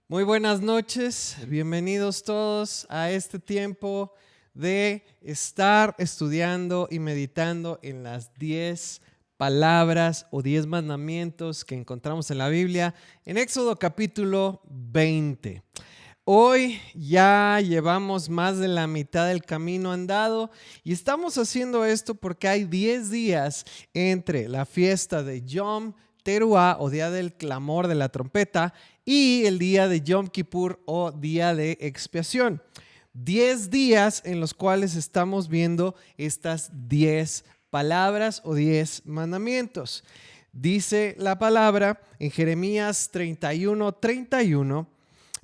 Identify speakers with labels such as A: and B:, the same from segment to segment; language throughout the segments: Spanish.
A: Muy buenas noches, bienvenidos todos a este tiempo de estar estudiando y meditando en las 10 palabras o 10 mandamientos que encontramos en la Biblia en Éxodo capítulo 20. Hoy ya llevamos más de la mitad del camino andado y estamos haciendo esto porque hay 10 días entre la fiesta de Yom Teruah o Día del Clamor de la Trompeta y el día de Yom Kippur o Día de Expiación. 10 días en los cuales estamos viendo estas 10 palabras o 10 mandamientos. Dice la palabra en Jeremías 31:31.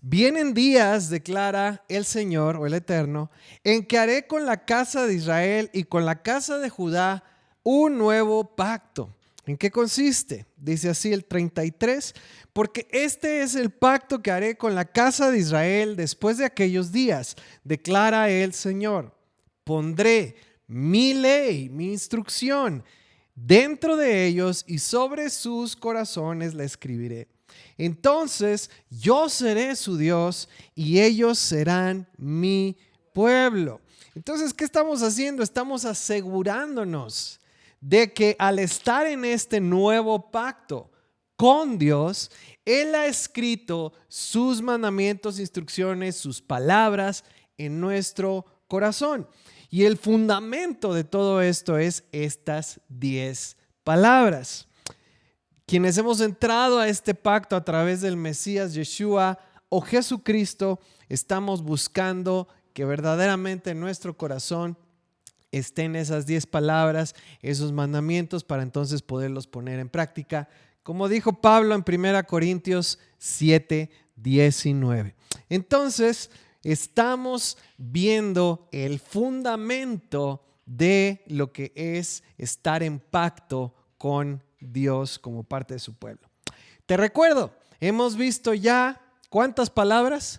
A: Vienen días, declara el Señor o el Eterno, en que haré con la casa de Israel y con la casa de Judá un nuevo pacto. ¿En qué consiste? Dice así el 33, porque este es el pacto que haré con la casa de Israel después de aquellos días, declara el Señor. Pondré mi ley, mi instrucción, dentro de ellos y sobre sus corazones la escribiré. Entonces yo seré su Dios y ellos serán mi pueblo. Entonces, ¿qué estamos haciendo? Estamos asegurándonos de que al estar en este nuevo pacto con Dios, Él ha escrito sus mandamientos, instrucciones, sus palabras en nuestro corazón. Y el fundamento de todo esto es estas 10 palabras. Quienes hemos entrado a este pacto a través del Mesías Yeshua o Jesucristo, estamos buscando que verdaderamente en nuestro corazón estén esas 10 palabras, esos mandamientos, para entonces poderlos poner en práctica. Como dijo Pablo en 1 Corintios 7:19. Entonces, estamos viendo el fundamento de lo que es estar en pacto con Dios como parte de su pueblo. Te recuerdo, hemos visto ya ¿cuántas palabras?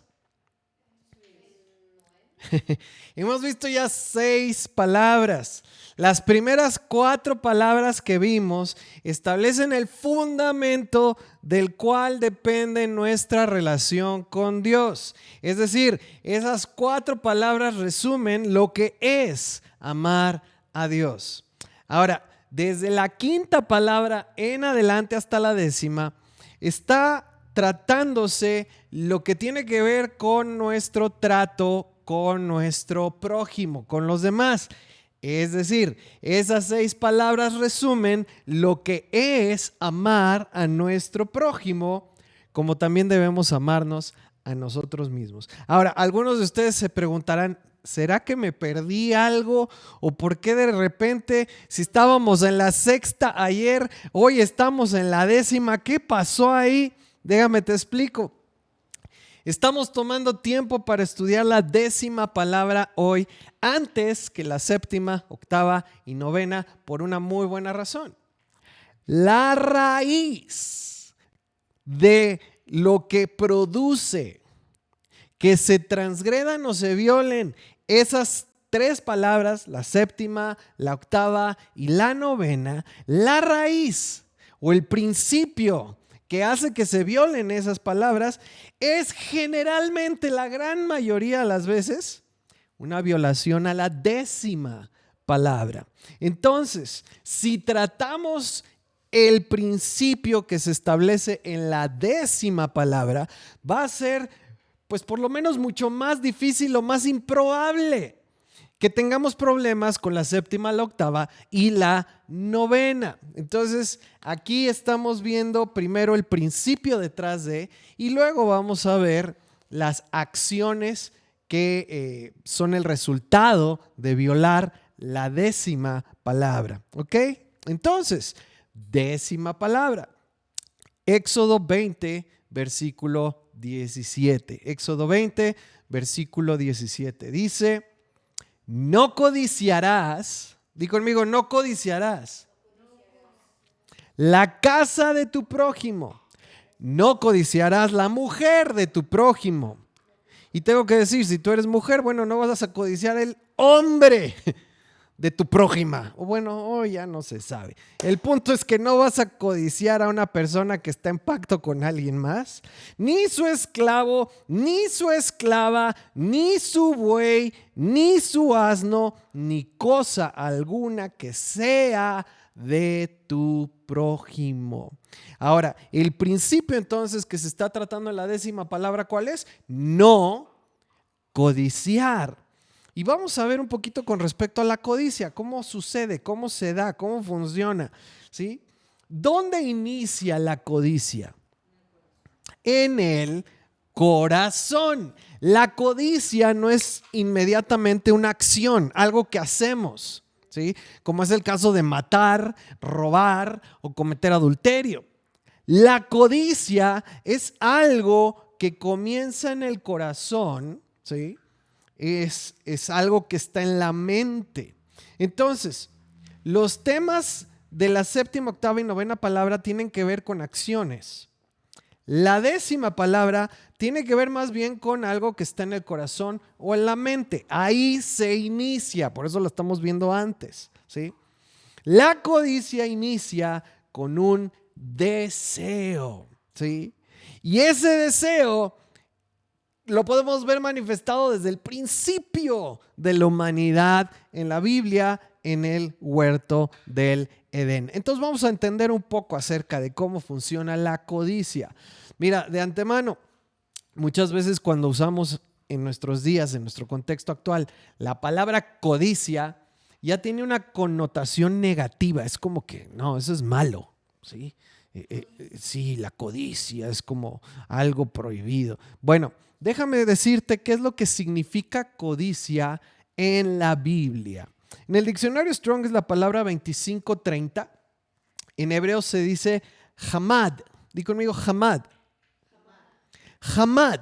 A: Hemos visto ya 6 palabras. Las primeras 4 palabras que vimos establecen el fundamento del cual depende nuestra relación con Dios. Es decir, esas 4 palabras resumen lo que es amar a Dios. Ahora, desde la 5ª palabra en adelante hasta la 10ª, está tratándose lo que tiene que ver con nuestro trato con nuestro prójimo, con los demás. Es decir, esas 6 palabras resumen lo que es amar a nuestro prójimo, como también debemos amarnos a nosotros mismos. Ahora, algunos de ustedes se preguntarán, ¿será que me perdí algo? ¿O por qué de repente, si estábamos en la 6ª ayer, hoy estamos en la 10ª? ¿Qué pasó ahí? Déjame te explico. Estamos tomando tiempo para estudiar la 10ª palabra hoy antes que la 7ª, 8ª y 9ª por una muy buena razón. La raíz de lo que produce que se transgredan o se violen esas 3 palabras, la 7ª, la 8ª y la 9ª, la raíz o el principio que hace que se violen esas palabras es generalmente, la gran mayoría de las veces, una violación a la 10ª palabra. Entonces, si tratamos el principio que se establece en la 10ª palabra, va a ser, pues por lo menos mucho más difícil o más improbable que tengamos problemas con la 7ª, la 8ª y la 9ª. Entonces, aquí estamos viendo primero el principio detrás de, y luego vamos a ver las acciones que son el resultado de violar la 10ª palabra. ¿Ok? Entonces, 10ª palabra. Éxodo 20, versículo 17. Éxodo 20, versículo 17. Dice: no codiciarás, di conmigo, no codiciarás la casa de tu prójimo, no codiciarás la mujer de tu prójimo. Y tengo que decir, si tú eres mujer, bueno, no vas a codiciar el hombre de tu prójima. O bueno, ya no se sabe. El punto es que no vas a codiciar a una persona que está en pacto con alguien más, ni su esclavo, ni su esclava, ni su buey, ni su asno, ni cosa alguna que sea de tu prójimo. Ahora, el principio entonces que se está tratando en la 10ª palabra, ¿cuál es? No codiciar. Y vamos a ver un poquito con respecto a la codicia, cómo sucede, cómo se da, cómo funciona, ¿sí? ¿Dónde inicia la codicia? En el corazón. La codicia no es inmediatamente una acción, algo que hacemos, ¿sí? Como es el caso de matar, robar o cometer adulterio. La codicia es algo que comienza en el corazón, ¿sí? Es algo que está en la mente. Entonces, los temas de la 7ª, 8ª y 9ª palabra tienen que ver con acciones. La 10ª palabra tiene que ver más bien con algo que está en el corazón o en la mente. Ahí se inicia, por eso lo estamos viendo antes, ¿sí? La codicia inicia con un deseo, ¿sí? Y ese deseo lo podemos ver manifestado desde el principio de la humanidad en la Biblia, en el huerto del Edén. Entonces vamos a entender un poco acerca de cómo funciona la codicia. Mira, de antemano, muchas veces cuando usamos en nuestros días, en nuestro contexto actual, la palabra codicia ya tiene una connotación negativa. Es como que, no, eso es malo, ¿sí? Sí, la codicia es como algo prohibido. Bueno, déjame decirte qué es lo que significa codicia en la Biblia. En el diccionario Strong es la palabra 2530. En hebreo se dice hamad. Di conmigo hamad. Hamad.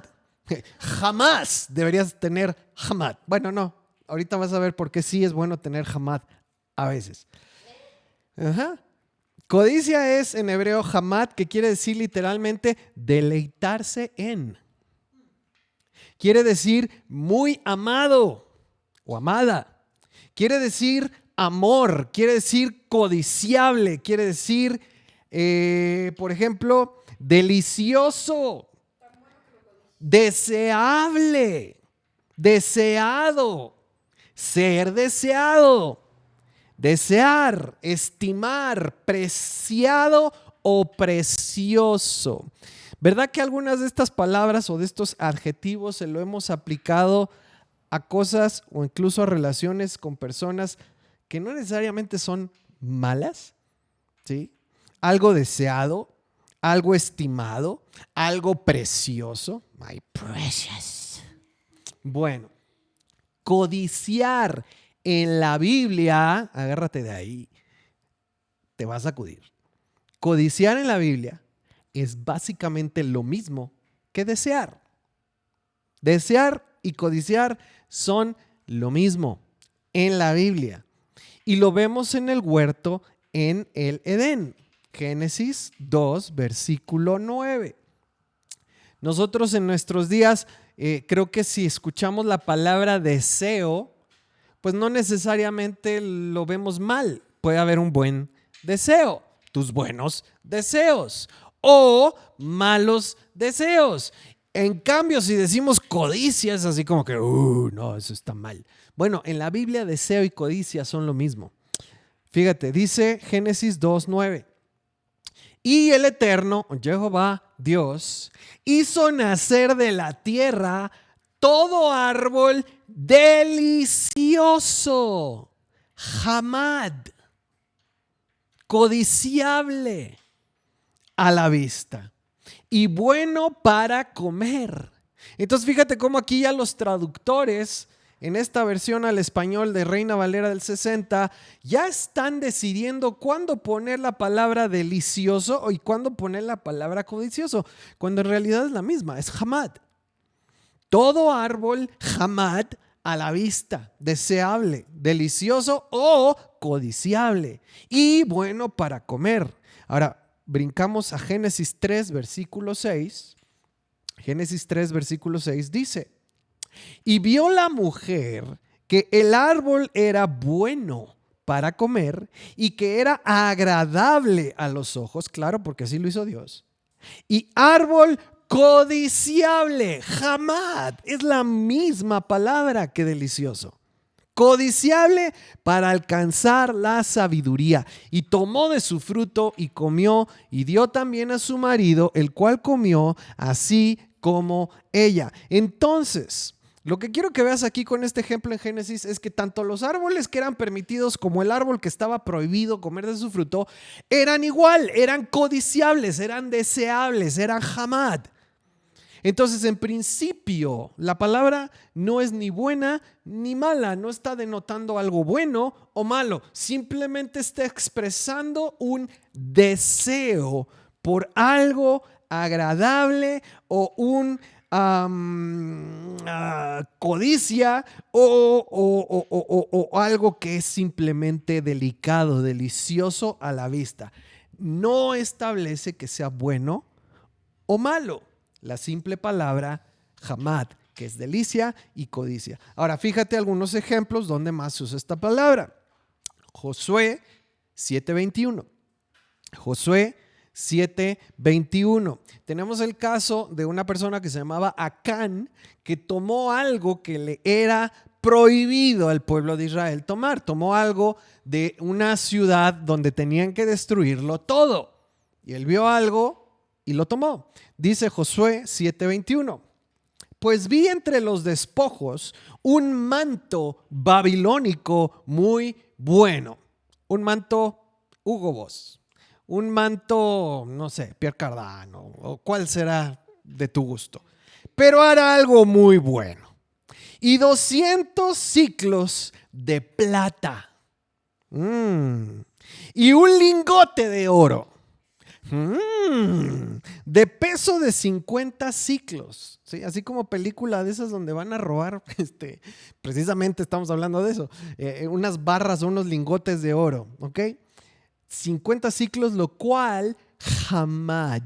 A: Jamás deberías tener hamad. Bueno, no. Ahorita vas a ver por qué sí es bueno tener hamad a veces. Ajá. Codicia es en hebreo hamad, que quiere decir literalmente deleitarse en. Quiere decir muy amado o amada. Quiere decir amor, quiere decir codiciable, quiere decir, por ejemplo, delicioso, deseable, deseado, ser deseado. Desear, estimar, preciado o precioso. ¿Verdad que algunas de estas palabras o de estos adjetivos se lo hemos aplicado a cosas o incluso a relaciones con personas que no necesariamente son malas? ¿Sí? Algo deseado, algo estimado, algo precioso. My precious. Bueno, codiciar en la Biblia, agárrate de ahí, te vas a sacudir. Codiciar en la Biblia es básicamente lo mismo que desear. Desear y codiciar son lo mismo en la Biblia. Y lo vemos en el huerto en el Edén. Génesis 2, versículo 9. Nosotros en nuestros días, creo que si escuchamos la palabra deseo, pues no necesariamente lo vemos mal. Puede haber un buen deseo, tus buenos deseos o malos deseos. En cambio, si decimos codicia, es así como que, no, eso está mal. Bueno, en la Biblia deseo y codicia son lo mismo. Fíjate, dice Génesis 2:9. Y el Eterno, Jehová Dios, hizo nacer de la tierra todo árbol delicioso, hamad, codiciable a la vista y bueno para comer. Entonces fíjate cómo aquí ya los traductores en esta versión al español de Reina Valera del 60 ya están decidiendo cuándo poner la palabra delicioso y cuándo poner la palabra codicioso, cuando en realidad es la misma, es hamad. Todo árbol hamad a la vista, deseable, delicioso o codiciable y bueno para comer. Ahora, brincamos a Génesis 3, versículo 6. Génesis 3, versículo 6 dice: y vio la mujer que el árbol era bueno para comer y que era agradable a los ojos, claro, porque así lo hizo Dios, y árbol codiciable, jamad, es la misma palabra que delicioso. Codiciable para alcanzar la sabiduría. Y tomó de su fruto y comió y dio también a su marido, el cual comió así como ella. Entonces, lo que quiero que veas aquí con este ejemplo en Génesis es que tanto los árboles que eran permitidos como el árbol que estaba prohibido comer de su fruto eran igual, eran codiciables, eran deseables, eran jamad. Entonces, en principio, la palabra no es ni buena ni mala, no está denotando algo bueno o malo, simplemente está expresando un deseo por algo agradable o un codicia o algo que es simplemente delicado, delicioso a la vista. No establece que sea bueno o malo. La simple palabra jamad, que es delicia y codicia. Ahora, fíjate algunos ejemplos donde más se usa esta palabra. Josué 7:21. Josué 7:21. Tenemos el caso de una persona que se llamaba Acán, que tomó algo que le era prohibido al pueblo de Israel tomar. Tomó algo de una ciudad donde tenían que destruirlo todo. Y él vio algo y lo tomó. Dice Josué 7:21. Pues vi entre los despojos un manto babilónico muy bueno. Un manto Hugo Boss. Un manto, no sé, Pierre Cardin o cuál será de tu gusto. Pero era algo muy bueno. Y 200 siclos de plata. Y un lingote de oro. De peso de 50 ciclos, ¿sí? Así como película de esas donde van a robar, precisamente estamos hablando de eso, unas barras o unos lingotes de oro, ¿ok? 50 ciclos, lo cual jamad,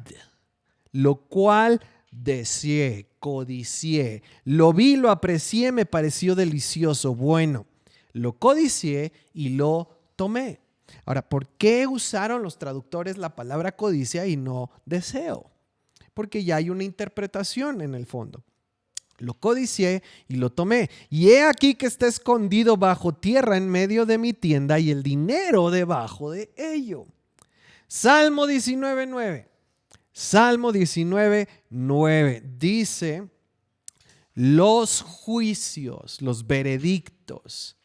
A: lo cual deseé, codicié, lo vi, lo aprecié, me pareció delicioso, bueno, lo codicié y lo tomé. Ahora, ¿por qué usaron los traductores la palabra codicia y no deseo? Porque ya hay una interpretación en el fondo. Lo codicié y lo tomé. Y he aquí que está escondido bajo tierra en medio de mi tienda y el dinero debajo de ello. Salmo 19:9. Salmo 19:9 dice: los juicios, los veredictos,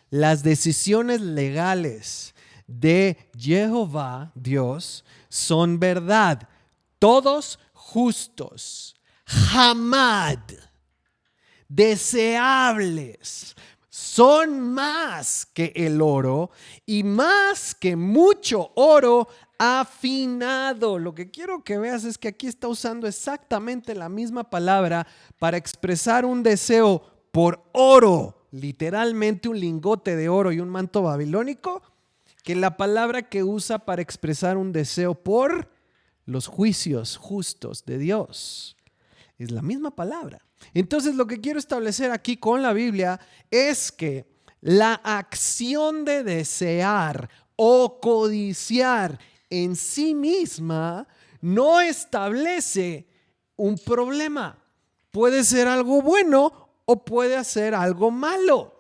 A: las decisiones legales de Jehová, Dios, son verdad, todos justos, jamad, deseables, son más que el oro y más que mucho oro afinado. Lo que quiero que veas es que aquí está usando exactamente la misma palabra para expresar un deseo por oro, literalmente un lingote de oro y un manto babilónico, que la palabra que usa para expresar un deseo por los juicios justos de Dios. Es la misma palabra. Entonces, lo que quiero establecer aquí con la Biblia es que la acción de desear o codiciar en sí misma no establece un problema. Puede ser algo bueno o puede ser algo malo.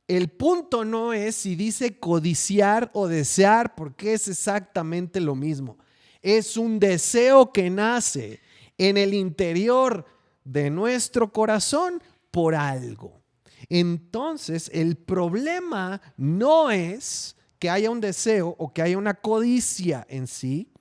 A: El punto no es si dice codiciar o desear, porque es exactamente lo mismo. Es un deseo que nace en el interior de nuestro corazón por algo. Entonces, el problema no es que haya un deseo o que haya una codicia en sí.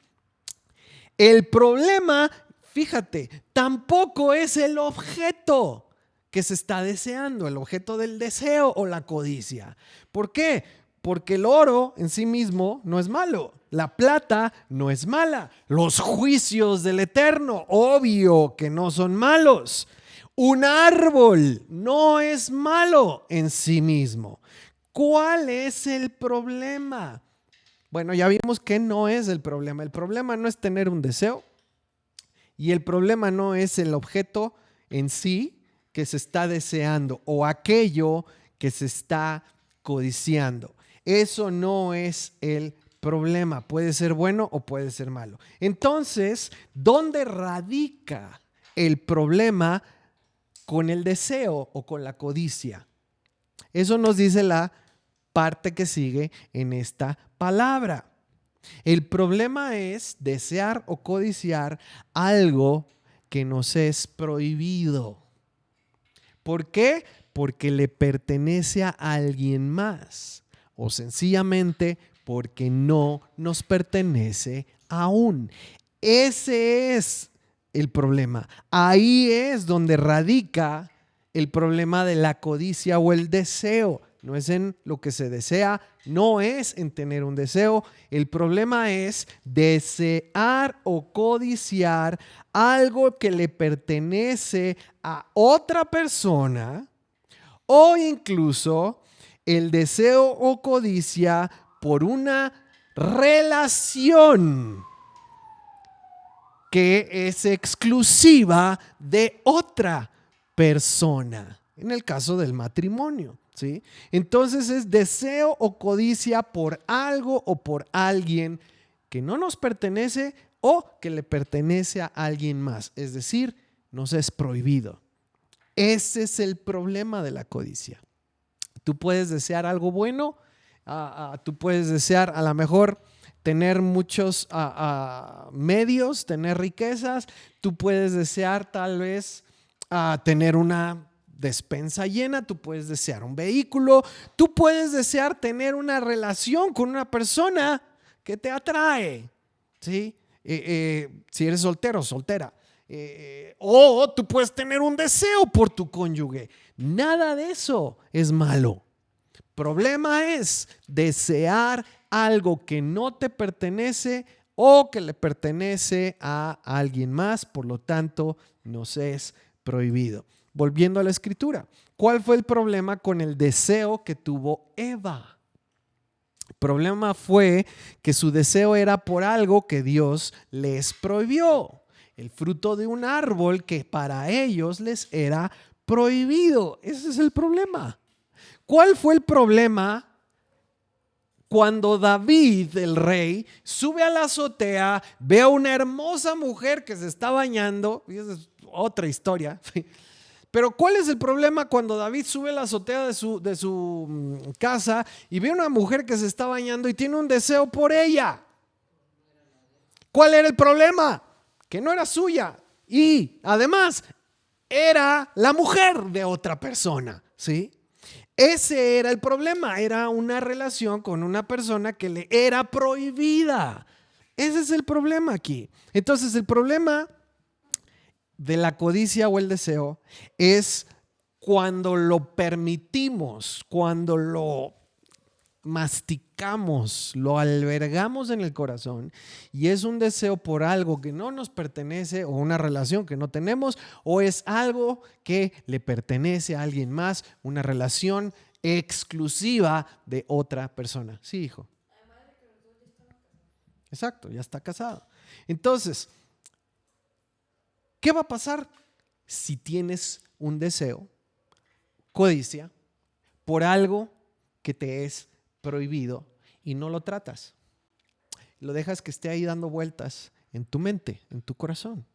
A: El problema, fíjate, tampoco es el objeto que se está deseando, el objeto del deseo o la codicia. ¿Por qué? Porque el oro en sí mismo no es malo, la plata no es mala, los juicios del Eterno, obvio que no son malos. Un árbol no es malo en sí mismo. ¿Cuál es el problema? Bueno, ya vimos que no es el problema. El problema no es tener un deseo y el problema no es el objeto en sí que se está deseando o aquello que se está codiciando. Eso no es el problema. Puede ser bueno o puede ser malo. Entonces, ¿dónde radica el problema con el deseo o con la codicia? Eso nos dice la parte que sigue en esta palabra. El problema es desear o codiciar algo que nos es prohibido. ¿Por qué? Porque le pertenece a alguien más o sencillamente porque no nos pertenece aún. Ese es el problema. Ahí es donde radica el problema de la codicia o el deseo. No es en lo que se desea, no es en tener un deseo. El problema es desear o codiciar algo que le pertenece a otra persona o incluso el deseo o codicia por una relación que es exclusiva de otra persona. En el caso del matrimonio, ¿sí? Entonces es deseo o codicia por algo o por alguien que no nos pertenece o que le pertenece a alguien más. Es decir, nos es prohibido. Ese es el problema de la codicia. Tú puedes desear algo bueno, tú puedes desear a lo mejor tener muchos medios, tener riquezas, tú puedes desear tal vez tener una despensa llena, tú puedes desear un vehículo, tú puedes desear tener una relación con una persona que te atrae, ¿sí? Si eres soltero o soltera. O tú puedes tener un deseo por tu cónyuge. Nada de eso es malo. Problema es desear algo que no te pertenece o que le pertenece a alguien más, por lo tanto nos es prohibido. Volviendo a la escritura, ¿cuál fue el problema con el deseo que tuvo Eva? El problema fue que su deseo era por algo que Dios les prohibió. El fruto de un árbol que para ellos les era prohibido. Ese es el problema. ¿Cuál fue el problema cuando David, el rey, sube a la azotea, ve a una hermosa mujer que se está bañando? Y esa es otra historia. Pero ¿cuál es el problema cuando David sube a la azotea de su casa y ve a una mujer que se está bañando y tiene un deseo por ella? ¿Cuál era el problema? Que no era suya y además era la mujer de otra persona, ¿sí? Ese era el problema, era una relación con una persona que le era prohibida. Ese es el problema aquí. Entonces el problema de la codicia o el deseo es cuando lo permitimos, cuando lo masticamos, lo albergamos en el corazón y es un deseo por algo que no nos pertenece o una relación que no tenemos o es algo que le pertenece a alguien más, una relación exclusiva de otra persona. Sí, hijo. Exacto, ya está casado. Entonces, ¿qué va a pasar si tienes un deseo, codicia, por algo que te es prohibido y no lo tratas? Lo dejas que esté ahí dando vueltas en tu mente, en tu corazón.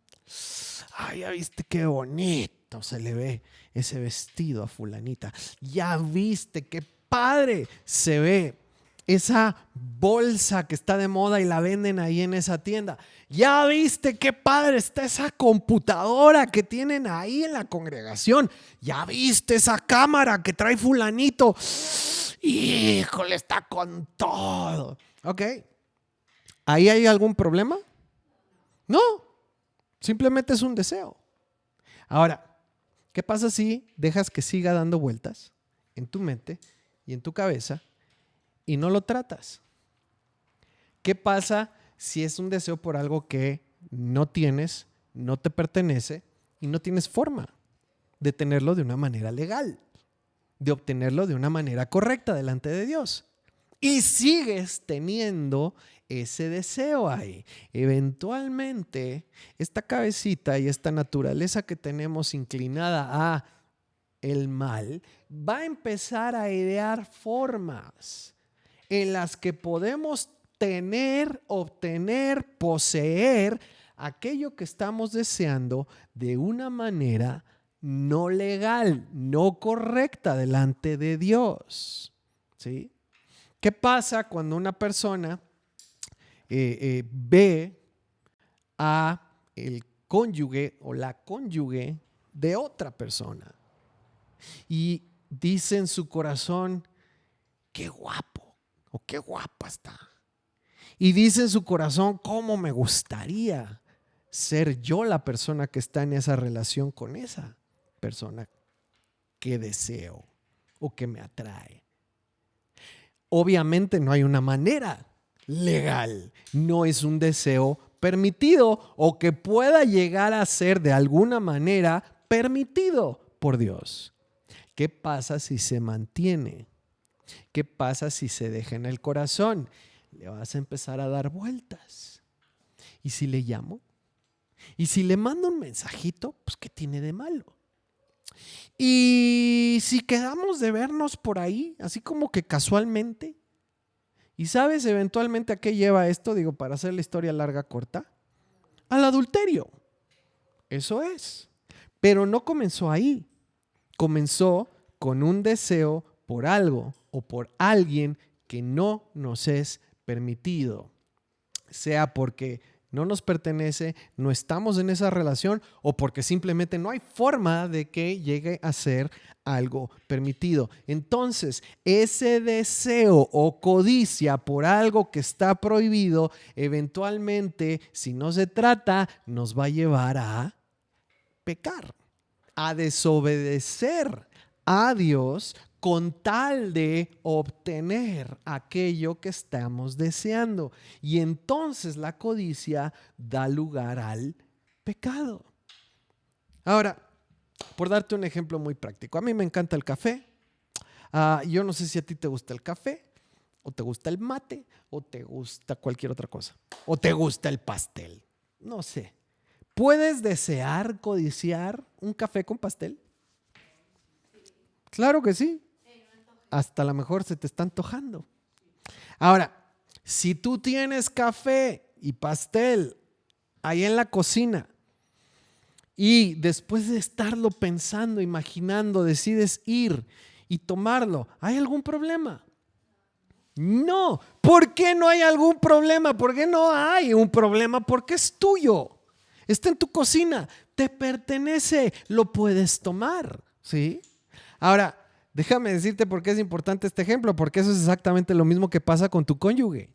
A: Ay, ya viste qué bonito se le ve ese vestido a fulanita. Ya viste qué padre se ve esa bolsa que está de moda y la venden ahí en esa tienda. Ya viste qué padre está esa computadora que tienen ahí en la congregación. Ya viste esa cámara que trae fulanito. Híjole, está con todo. Ok. ¿Ahí hay algún problema? No. Simplemente es un deseo. Ahora, ¿qué pasa si dejas que siga dando vueltas en tu mente y en tu cabeza y no lo tratas? ¿Qué pasa si es un deseo por algo que no tienes, no te pertenece y no tienes forma de tenerlo de una manera legal, de obtenerlo de una manera correcta delante de Dios? Y sigues teniendo ese deseo ahí. Eventualmente, esta cabecita y esta naturaleza que tenemos inclinada a el mal, va a empezar a idear formas en las que podemos tener, obtener, poseer aquello que estamos deseando de una manera no legal, no correcta delante de Dios. ¿Sí? ¿Qué pasa cuando una persona ve a el cónyuge o la cónyuge de otra persona y dice en su corazón, qué guapo o qué guapa está? Y dice en su corazón, cómo me gustaría ser yo la persona que está en esa relación con esa persona que deseo o que me atrae. Obviamente no hay una manera legal, no es un deseo permitido o que pueda llegar a ser de alguna manera permitido por Dios. ¿Qué pasa si se mantiene? ¿Qué pasa si se deja en el corazón? Le vas a empezar a dar vueltas. ¿Y si le llamo? ¿Y si le mando un mensajito? Pues ¿qué tiene de malo? Y si quedamos de vernos por ahí, así como que casualmente. ¿Y sabes eventualmente a qué lleva esto? Digo, para hacer la historia larga corta. Al adulterio. Eso es. Pero no comenzó ahí. Comenzó con un deseo por algo o por alguien que no nos es permitido. Sea porque no nos pertenece, no estamos en esa relación o porque simplemente no hay forma de que llegue a ser algo permitido. Entonces, ese deseo o codicia por algo que está prohibido, eventualmente, si no se trata, nos va a llevar a pecar, a desobedecer a Dios con tal de obtener aquello que estamos deseando. Y entonces la codicia da lugar al pecado. Ahora, por darte un ejemplo muy práctico, a mí me encanta el café. Yo no sé si a ti te gusta el café, o te gusta el mate, o te gusta cualquier otra cosa, o te gusta el pastel. No sé. ¿Puedes desear, codiciar un café con pastel? Claro que sí. Hasta a lo mejor se te está antojando. Ahora, si tú tienes café y pastel ahí en la cocina y después de estarlo pensando, imaginando, decides ir y tomarlo, ¿hay algún problema? No. ¿Por qué no hay algún problema? ¿Por qué no hay un problema? Porque es tuyo. Está en tu cocina, te pertenece, lo puedes tomar, ¿sí? Ahora, déjame decirte por qué es importante este ejemplo, porque eso es exactamente lo mismo que pasa con tu cónyuge.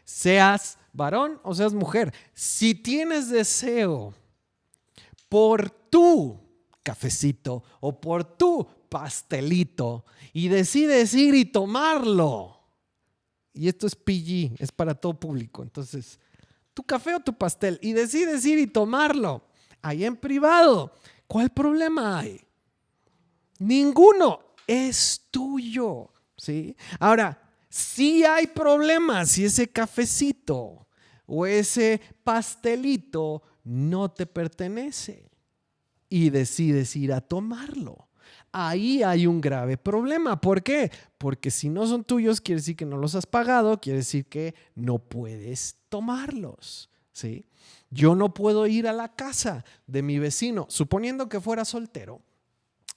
A: Seas varón o seas mujer, si tienes deseo por tu cafecito o por tu pastelito y decides ir y tomarlo, y esto es PG, es para todo público, entonces, tu café o tu pastel, y decides ir y tomarlo ahí en privado, ¿cuál problema hay? Ninguno, es tuyo, ¿sí? Ahora, sí hay problemas si ese cafecito o ese pastelito no te pertenece y decides ir a tomarlo. Ahí hay un grave problema. ¿Por qué? Porque si no son tuyos, quiere decir que no los has pagado, quiere decir que no puedes tomarlos, ¿sí? Yo no puedo ir a la casa de mi vecino, suponiendo que fuera soltero,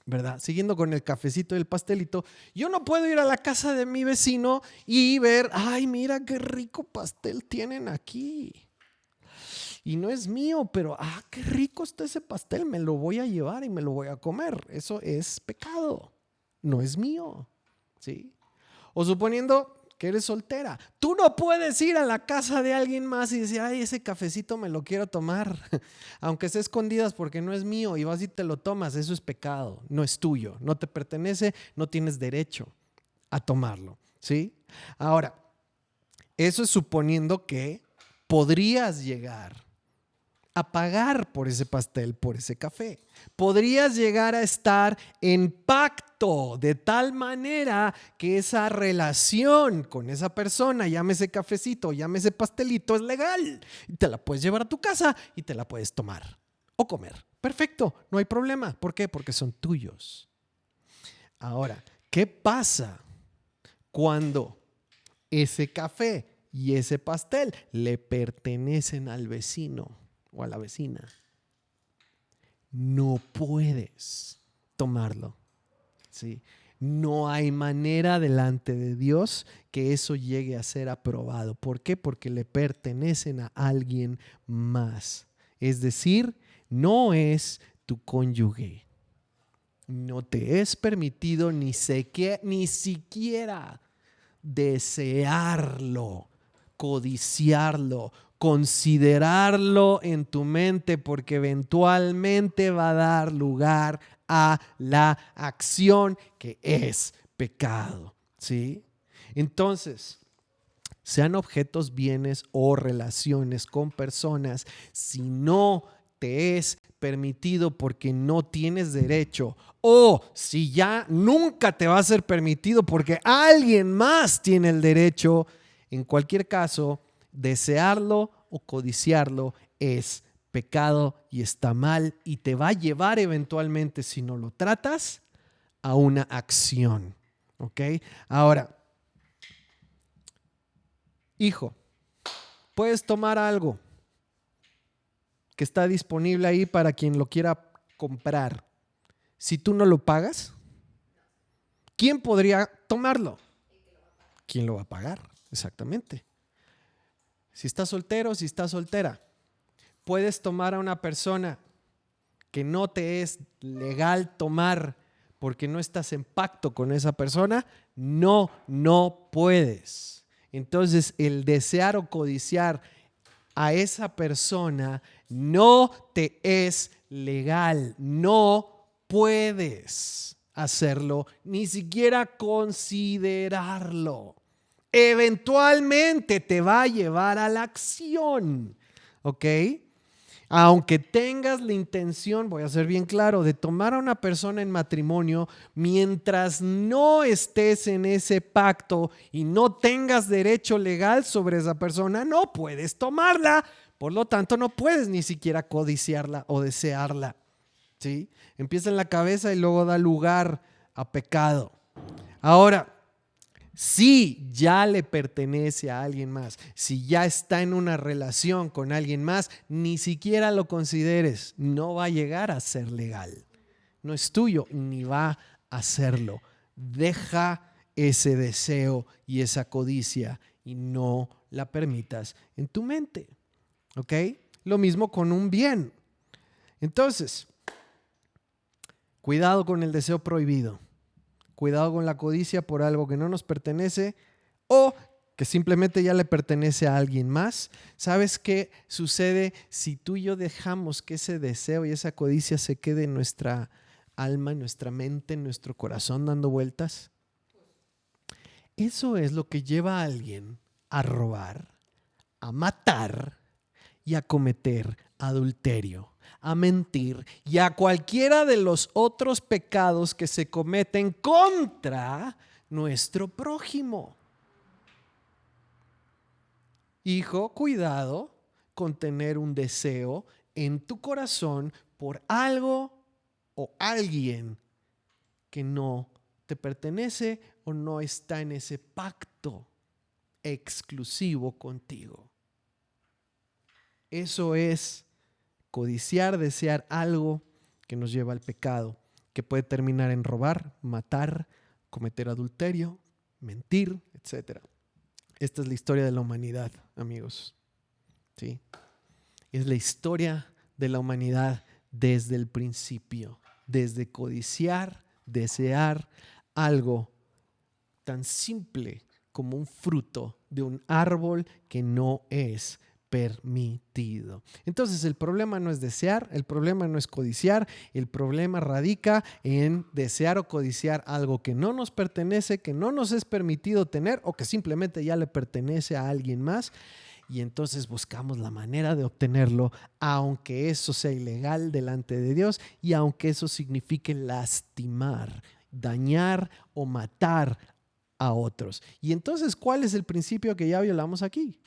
A: ¿verdad? Siguiendo con el cafecito y el pastelito, yo no puedo ir a la casa de mi vecino y ver, ay, mira qué rico pastel tienen aquí. Y no es mío, pero qué rico está ese pastel, me lo voy a llevar y me lo voy a comer. Eso es pecado, no es mío, ¿sí? O suponiendo que eres soltera, tú no puedes ir a la casa de alguien más y decir, ay, ese cafecito me lo quiero tomar, aunque sea escondidas porque no es mío, y vas y te lo tomas. Eso es pecado, no es tuyo, no te pertenece, no tienes derecho a tomarlo, ¿sí? Ahora, eso es suponiendo que podrías llegar a pagar por ese pastel, por ese café. Podrías llegar a estar en pacto de tal manera que esa relación con esa persona, llámese cafecito, llámese pastelito, es legal. Y te la puedes llevar a tu casa y te la puedes tomar o comer. Perfecto, no hay problema. ¿Por qué? Porque son tuyos. Ahora, ¿qué pasa cuando ese café y ese pastel le pertenecen al vecino o a la vecina? No puedes tomarlo, ¿sí? No hay manera delante de Dios que eso llegue a ser aprobado. ¿Por qué? Porque le pertenecen a alguien más. Es decir, no es tu cónyuge. No te es permitido ni siquiera desearlo, codiciarlo, considerarlo en tu mente, porque eventualmente va a dar lugar a la acción que es pecado, ¿sí? Entonces, sean objetos, bienes o relaciones con personas, si no te es permitido porque no tienes derecho, o si ya nunca te va a ser permitido porque alguien más tiene el derecho, en cualquier caso, desearlo o codiciarlo es pecado y está mal y te va a llevar eventualmente, si no lo tratas, a una acción. ¿Ok? Ahora, hijo, puedes tomar algo que está disponible ahí para quien lo quiera comprar. Si tú no lo pagas, ¿quién podría tomarlo? ¿Quién lo va a pagar? Exactamente. Si estás soltero, si estás soltera, puedes tomar a una persona que no te es legal tomar porque no estás en pacto con esa persona. No puedes. Entonces, el desear o codiciar a esa persona no te es legal. No puedes hacerlo, ni siquiera considerarlo. Eventualmente te va a llevar a la acción, ¿ok? Aunque tengas la intención, voy a ser bien claro, de tomar a una persona en matrimonio, mientras no estés en ese pacto y no tengas derecho legal sobre esa persona, no puedes tomarla. Por lo tanto, no puedes ni siquiera codiciarla o desearla, ¿sí? Empieza en la cabeza y luego da lugar a pecado. Ahora, si ya le pertenece a alguien más, si ya está en una relación con alguien más, ni siquiera lo consideres. No va a llegar a ser legal. No es tuyo, ni va a serlo. Deja ese deseo y esa codicia y no la permitas en tu mente. ¿Ok? Lo mismo con un bien. Entonces, cuidado con el deseo prohibido. Cuidado con la codicia por algo que no nos pertenece o que simplemente ya le pertenece a alguien más. ¿Sabes qué sucede si tú y yo dejamos que ese deseo y esa codicia se quede en nuestra alma, en nuestra mente, en nuestro corazón dando vueltas? Eso es lo que lleva a alguien a robar, a matar y a cometer adulterio, a mentir y a cualquiera de los otros pecados que se cometen contra nuestro prójimo. Hijo, cuidado con tener un deseo en tu corazón por algo o alguien que no te pertenece o no está en ese pacto exclusivo contigo. Eso es codiciar, desear algo que nos lleva al pecado, que puede terminar en robar, matar, cometer adulterio, mentir, etc. Esta es la historia de la humanidad, amigos. ¿Sí? Es la historia de la humanidad desde el principio, desde codiciar, desear algo tan simple como un fruto de un árbol que no es permitido. Entonces el problema no es desear, el problema no es codiciar, el problema radica en desear o codiciar algo que no nos pertenece, que no nos es permitido tener o que simplemente ya le pertenece a alguien más. Y entonces buscamos la manera de obtenerlo, aunque eso sea ilegal delante de Dios y aunque eso signifique lastimar, dañar o matar a otros. Y entonces, ¿cuál es el principio que ya violamos aquí?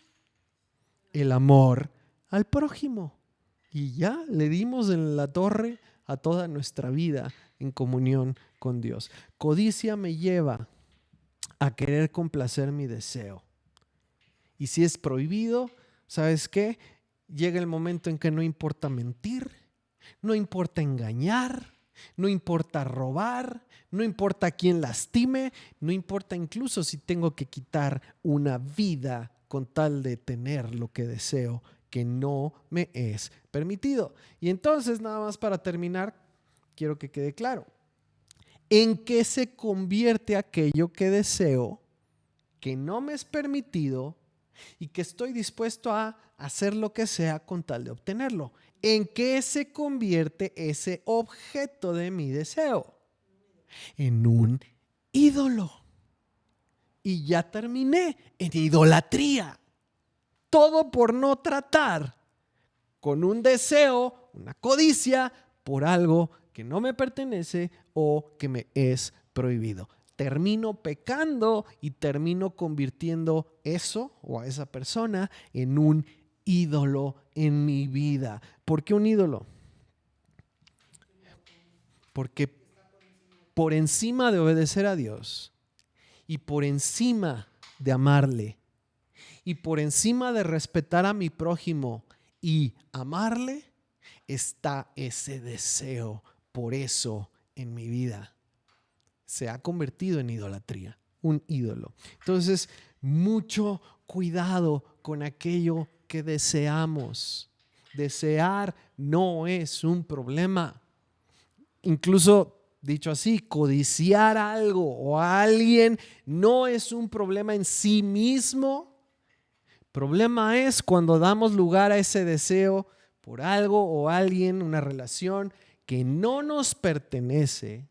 A: El amor al prójimo. y ya le dimos en la torre a toda nuestra vida en comunión con Dios. Codicia me lleva a querer complacer mi deseo. Y si es prohibido, ¿sabes qué? Llega el momento en que no importa mentir, no importa engañar, no importa robar, no importa a quién lastime, no importa incluso si tengo que quitar una vida con tal de tener lo que deseo, que no me es permitido. Y entonces, nada más para terminar, quiero que quede claro. ¿En qué se convierte aquello que deseo, que no me es permitido y que estoy dispuesto a hacer lo que sea con tal de obtenerlo? ¿En qué se convierte ese objeto de mi deseo? En un ídolo. Y ya terminé en idolatría. Todo por no tratar con un deseo, una codicia, por algo que no me pertenece o que me es prohibido. Termino pecando y termino convirtiendo eso o a esa persona en un ídolo en mi vida. ¿Por qué un ídolo? Porque por encima de obedecer a Dios y por encima de amarle y por encima de respetar a mi prójimo y amarle, está ese deseo por eso en mi vida. Se ha convertido en idolatría, un ídolo. Entonces, mucho cuidado con aquello que deseamos. Desear no es un problema. Incluso, dicho así, codiciar algo o a alguien no es un problema en sí mismo. Problema es cuando damos lugar a ese deseo por algo o alguien, una relación que no nos pertenece,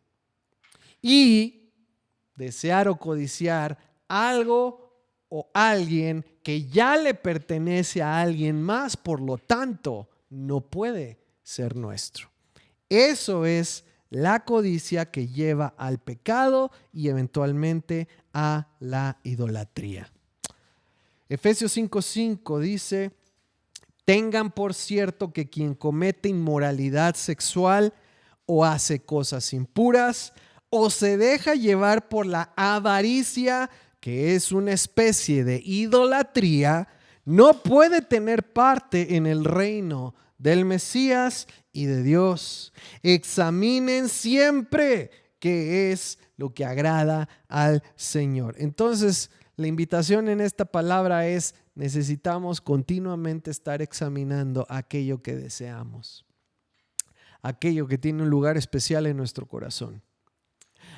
A: y desear o codiciar algo o alguien que ya le pertenece a alguien más, por lo tanto, no puede ser nuestro. Eso es la codicia que lleva al pecado y eventualmente a la idolatría. Efesios 5:5 dice: tengan por cierto que quien comete inmoralidad sexual o hace cosas impuras o se deja llevar por la avaricia, que es una especie de idolatría, no puede tener parte en el reino del Mesías y de Dios. Examinen siempre qué es lo que agrada al Señor. Entonces, la invitación en esta palabra es: necesitamos continuamente estar examinando aquello que deseamos, aquello que tiene un lugar especial en nuestro corazón,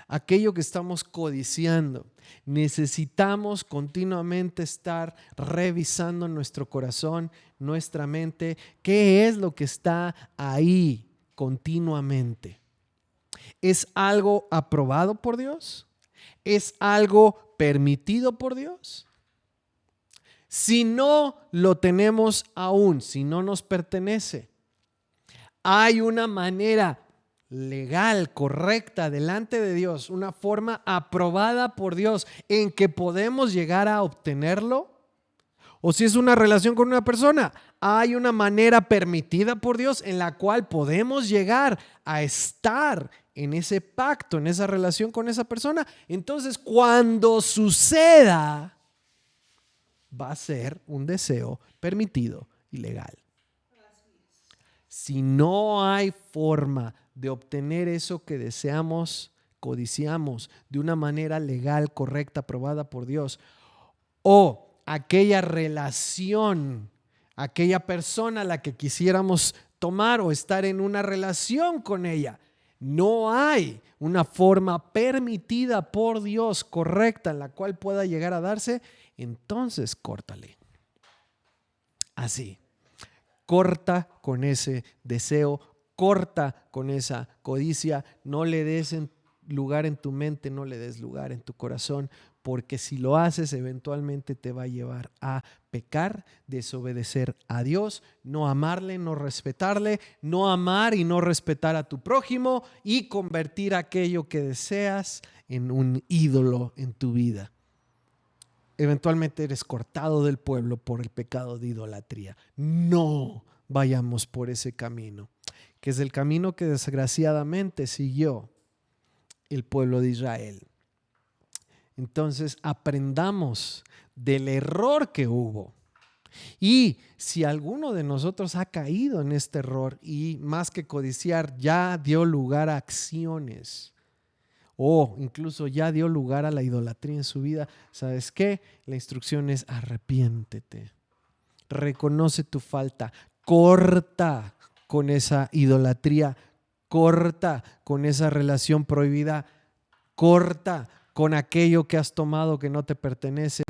A: aquello que estamos codiciando. Necesitamos continuamente estar revisando nuestro corazón, nuestra mente, qué es lo que está ahí continuamente. ¿Es algo aprobado por Dios? ¿Es algo permitido por Dios? Si no lo tenemos aún, si no nos pertenece, hay una manera legal, correcta, delante de Dios, una forma aprobada por Dios en que podemos llegar a obtenerlo. O si es una relación con una persona, hay una manera permitida por Dios en la cual podemos llegar a estar en ese pacto, en esa relación con esa persona. Entonces, cuando suceda, va a ser un deseo permitido y legal. Si no hay forma de obtener eso que deseamos, codiciamos de una manera legal, correcta, aprobada por Dios, o aquella relación, aquella persona a la que quisiéramos tomar o estar en una relación con ella, no hay una forma permitida por Dios correcta en la cual pueda llegar a darse, entonces córtale. Así. Corta con ese deseo, corta con esa codicia, no le des lugar en tu mente, no le des lugar en tu corazón, porque si lo haces eventualmente te va a llevar a pecar, desobedecer a Dios, no amarle, no respetarle, no amar y no respetar a tu prójimo y convertir aquello que deseas en un ídolo en tu vida. Eventualmente eres cortado del pueblo por el pecado de idolatría. No vayamos por ese camino, que es el camino que desgraciadamente siguió el pueblo de Israel. Entonces aprendamos del error que hubo. Y si alguno de nosotros ha caído en este error y más que codiciar ya dio lugar a acciones o incluso ya dio lugar a la idolatría en su vida, ¿sabes qué? La instrucción es arrepiéntete, reconoce tu falta, corta con esa idolatría, corta con esa relación prohibida, corta con aquello que has tomado que no te pertenece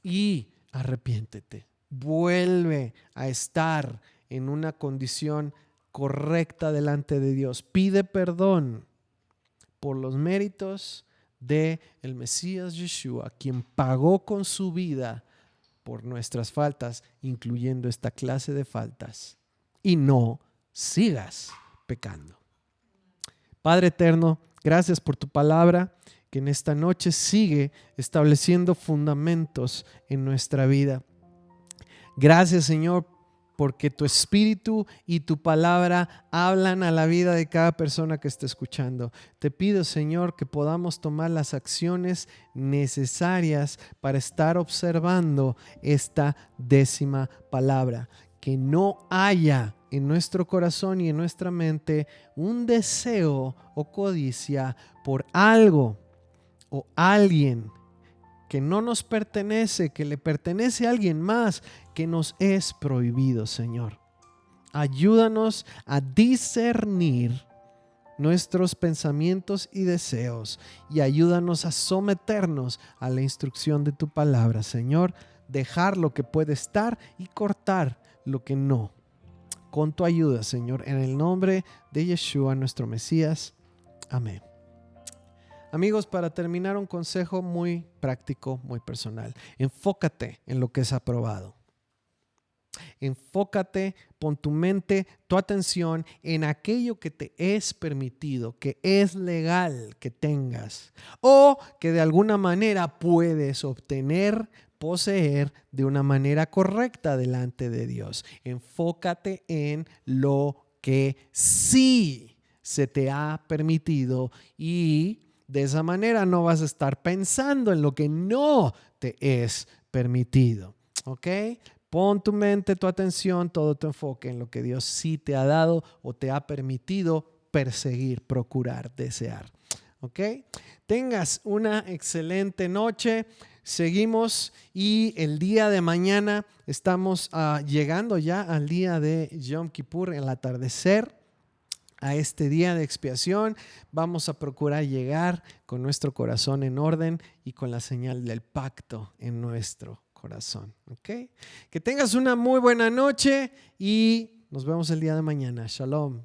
A: y arrepiéntete. Vuelve a estar en una condición correcta delante de Dios. Pide perdón por los méritos de el Mesías Yeshua, quien pagó con su vida por nuestras faltas, incluyendo esta clase de faltas, y no sigas pecando. Padre eterno, gracias por tu palabra, que en esta noche sigue estableciendo fundamentos en nuestra vida. Gracias, Señor, porque tu espíritu y tu palabra hablan a la vida de cada persona que esté escuchando. Te pido, Señor, que podamos tomar las acciones necesarias para estar observando esta 10ª palabra. Que no haya en nuestro corazón y en nuestra mente un deseo o codicia por algo o alguien que no nos pertenece, que le pertenece a alguien más, que nos es prohibido, Señor. Ayúdanos a discernir nuestros pensamientos y deseos y ayúdanos a someternos a la instrucción de tu palabra, Señor. Dejar lo que puede estar y cortar lo que no. Con tu ayuda, Señor, en el nombre de Yeshua, nuestro Mesías. Amén. Amigos, para terminar, un consejo muy práctico, muy personal. Enfócate en lo que es aprobado. Enfócate, pon tu mente, tu atención en aquello que te es permitido, que es legal que tengas o que de alguna manera puedes obtener, poseer de una manera correcta delante de Dios. Enfócate en lo que sí se te ha permitido y de esa manera no vas a estar pensando en lo que no te es permitido. ¿Ok? Pon tu mente, tu atención, todo tu enfoque en lo que Dios sí te ha dado o te ha permitido perseguir, procurar, desear. ¿Ok? Tengas una excelente noche. Seguimos y el día de mañana estamos llegando ya al día de Yom Kippur, el atardecer. A este día de expiación vamos a procurar llegar con nuestro corazón en orden y con la señal del pacto en nuestro corazón. ¿Ok? Que tengas una muy buena noche y nos vemos el día de mañana. Shalom.